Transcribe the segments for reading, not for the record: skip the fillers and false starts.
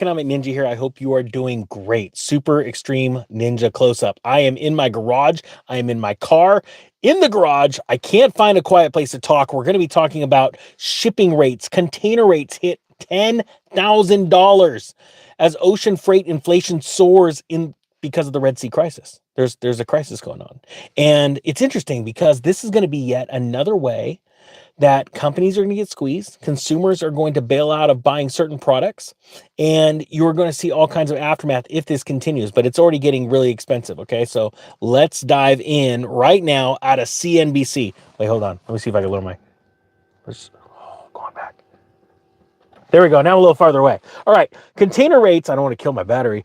Economic Ninja here. I hope you are doing great. Super extreme ninja close up. I am in my garage. I am in my car. In the garage, I can't find a quiet place to talk. We're going to be talking about shipping rates. Container rates hit $10,000 as ocean freight inflation soars in because of the Red Sea crisis. There's a crisis going on. And it's interesting because this is going to be yet another way that companies are going to get squeezed, consumers are going to bail out of buying certain products, and you're going to see all kinds of aftermath if this continues, but it's already getting really expensive, okay? So let's dive in right now out of CNBC. Wait, hold on. Let me see if I can lower my... going back. There we go. Now I'm a little farther away. All right. Container rates. I don't want to kill my battery.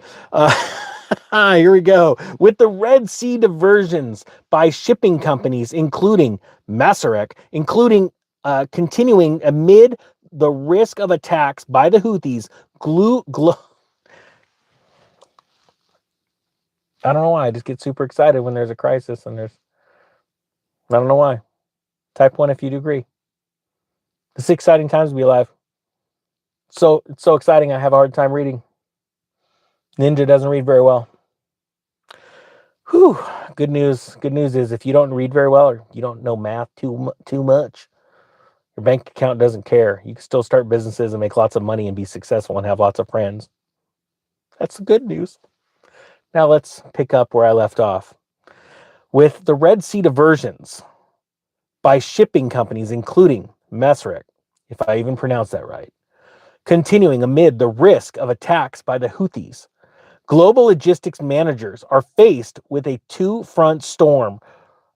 Here we go. With the Red Sea diversions by shipping companies, including Maersk, including continuing amid the risk of attacks by the Houthis. I don't know why. I just get super excited when there's a crisis and I don't know why. Type 1 if you do agree. It's exciting times to be alive. It's so exciting I have a hard time reading. Ninja doesn't read very well. Whew. Good news. Good news is if you don't read very well or you don't know math too much, your bank account doesn't care. You can still start businesses and make lots of money and be successful and have lots of friends. That's the good news. Now let's pick up where I left off. With the Red Sea diversions by shipping companies, including Maersk, if I even pronounce that right, continuing amid the risk of attacks by the Houthis, global logistics managers are faced with a two-front storm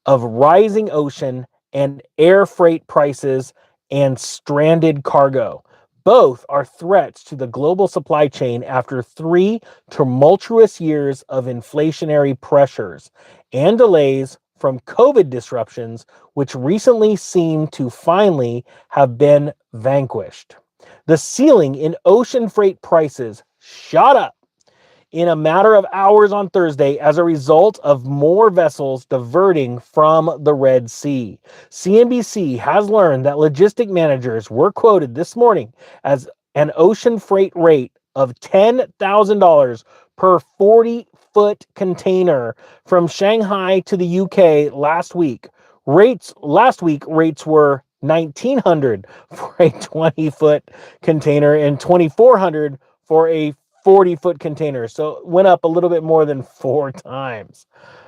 of rising ocean and air freight prices and stranded cargo. Both are threats to the global supply chain after 3 tumultuous years of inflationary pressures and delays from COVID disruptions, which recently seem to finally have been vanquished. The ceiling in ocean freight prices shot up in a matter of hours on Thursday as a result of more vessels diverting from the Red Sea. CNBC has learned that logistic managers were quoted this morning as an ocean freight rate of $10,000 per 40-foot container from Shanghai to the UK last week. Rates were $1,900 for a 20-foot container and $2,400 for a 40-foot container. So it went up a little bit more than 4 times.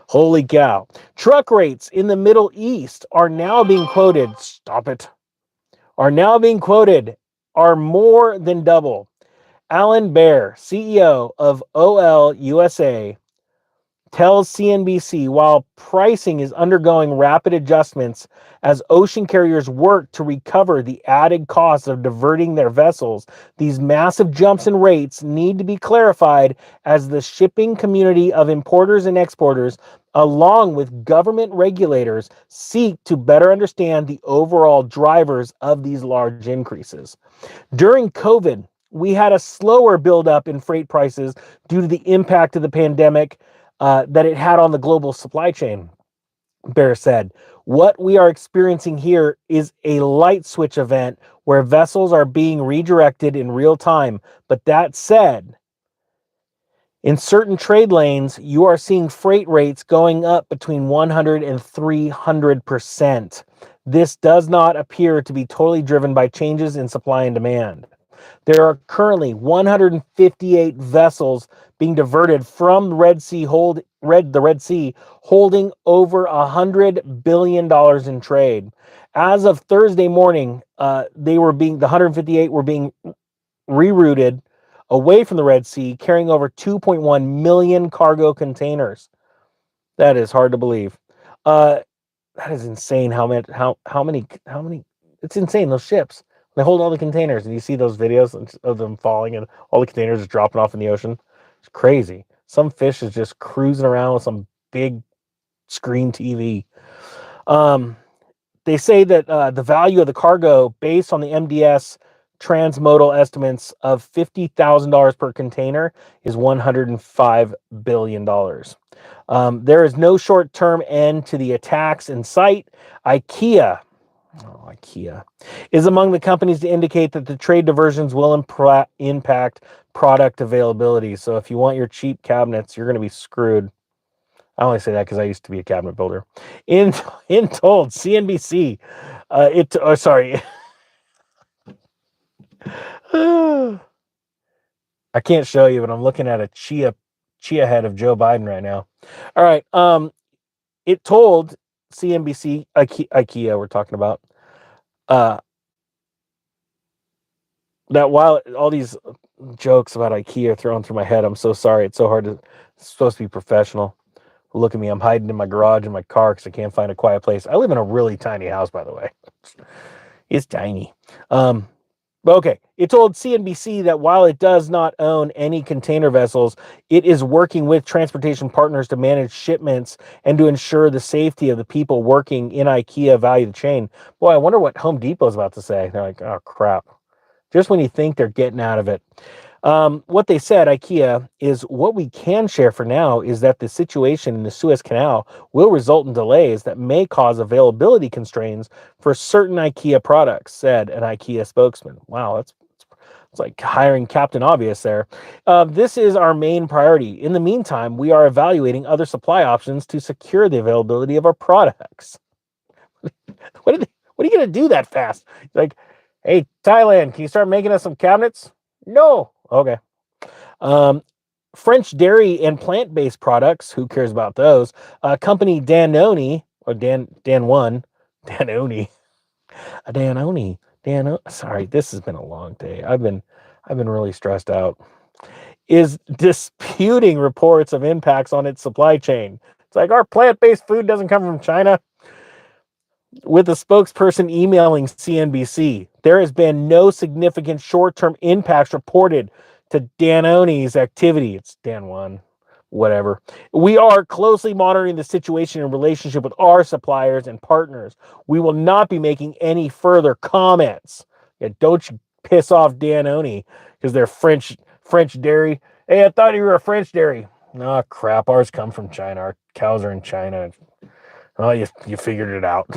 Holy cow. Truck rates in the Middle East are now being quoted. Stop it. Are more than double. Alan Baer, CEO of OL USA, tells CNBC while pricing is undergoing rapid adjustments as ocean carriers work to recover the added costs of diverting their vessels, these massive jumps in rates need to be clarified as the shipping community of importers and exporters, along with government regulators, seek to better understand the overall drivers of these large increases. During COVID, we had a slower buildup in freight prices due to the impact of the pandemic that it had on the global supply chain, Bear said. What we are experiencing here is a light switch event where vessels are being redirected in real time. But that said, in certain trade lanes, you are seeing freight rates going up between 100 and 300%. This does not appear to be totally driven by changes in supply and demand. There are currently 158 vessels being diverted from the Red Sea, holding over $100 billion in trade. As of Thursday morning, the 158 were being rerouted away from the Red Sea, carrying over 2.1 million cargo containers. That is hard to believe. That is insane. How many? It's insane. Those ships. They hold all the containers, and you see those videos of them falling and all the containers just dropping off in the ocean. It's crazy. Some fish is just cruising around with some big screen TV. They say that the value of the cargo, based on the MDS transmodal estimates of $50,000 per container, is $105 billion. There is no short-term end to the attacks in sight. Ikea is among the companies to indicate that the trade diversions will impact product availability. So if you want your cheap cabinets, you're going to be screwed. I only say that because I used to be a cabinet builder. In told CNBC, sorry. I can't show you, but I'm looking at a chia head of Joe Biden right now. All right. It told CNBC, Ikea we're talking about, that while all these jokes about Ikea are thrown through my head, I'm so sorry. It's so hard to. It's supposed to be professional. Look at me. I'm hiding in my garage in my car because I can't find a quiet place. I live in a really tiny house, by the way. It's tiny. But okay, it told CNBC that while it does not own any container vessels, it is working with transportation partners to manage shipments and to ensure the safety of the people working in IKEA value chain. Boy, I wonder what Home Depot is about to say. They're like, oh, crap. Just when you think they're getting out of it. What they said, IKEA, is what we can share for now is that the situation in the Suez Canal will result in delays that may cause availability constraints for certain IKEA products, said an IKEA spokesman. Wow, it's like hiring Captain Obvious there. This is our main priority. In the meantime, we are evaluating other supply options to secure the availability of our products. What are you going to do that fast? Like, hey, Thailand, can you start making us some cabinets? No. Okay. French dairy and plant-based products. Who cares about those? Company Danone or Danone, Danone. Sorry, this has been a long day. I've been really stressed out. Is disputing reports of impacts on its supply chain. It's like our plant-based food doesn't come from China. With a spokesperson emailing CNBC, there has been no significant short-term impacts reported to Danone's activity. It's Dan one, whatever. We are closely monitoring the situation in relationship with our suppliers and partners. We will not be making any further comments. Yeah, don't you piss off Danone because they're French dairy. Hey, I thought you were a French dairy. No, crap. Ours come from China. Our cows are in China. Oh, you figured it out.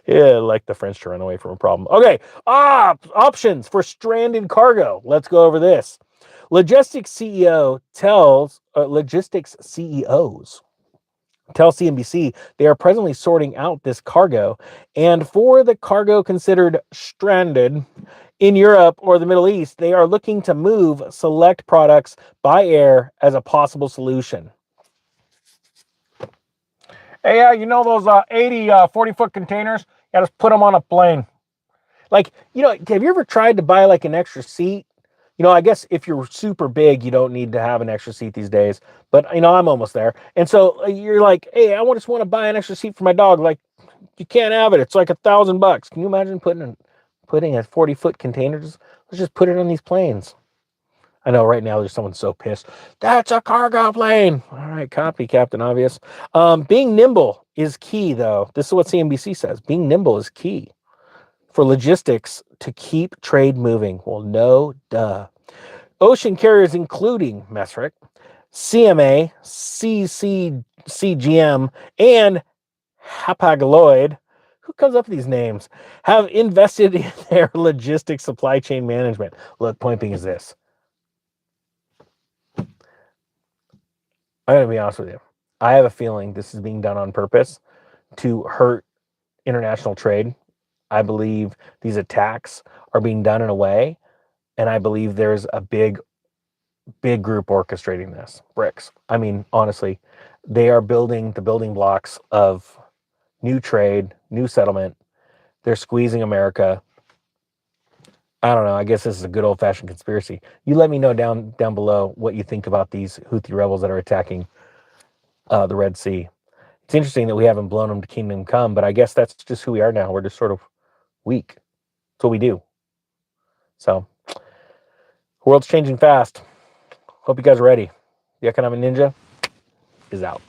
Yeah, like the French to run away from a problem. Okay, options for stranded cargo. Let's go over this. Logistics CEOs tell CNBC they are presently sorting out this cargo, and for the cargo considered stranded in Europe or the Middle East, they are looking to move select products by air as a possible solution. Hey, you know those 80 40-foot containers? Yeah, just put them on a plane. Like, have you ever tried to buy like an extra seat? I guess if you're super big, you don't need to have an extra seat these days. But, I'm almost there. And so you're like, hey, just want to buy an extra seat for my dog. Like, you can't have it. It's like $1,000. Can you imagine putting a 40-foot container? Let's just put it on these planes. I know right now there's someone so pissed. That's a cargo plane. All right, copy, Captain Obvious. Being nimble is key, though. This is what CNBC says. Being nimble is key for logistics to keep trade moving. Well, no duh. Ocean carriers including Mesrick, CMA, CGM, and Hapag-Lloyd, who comes up with these names, have invested in their logistics supply chain management. Look, point being is this. I'm going to be honest with you. I have a feeling this is being done on purpose to hurt international trade. I believe these attacks are being done in a way, and I believe there's a big group orchestrating this. BRICS. I mean, honestly, they are building the building blocks of new trade, new settlement. They're squeezing America. I don't know. I guess this is a good old-fashioned conspiracy. You let me know down below what you think about these Houthi rebels that are attacking the Red Sea. It's interesting that we haven't blown them to kingdom come, but I guess that's just who we are now. We're just sort of weak. That's what we do. So, the world's changing fast. Hope you guys are ready. The Economic Ninja is out.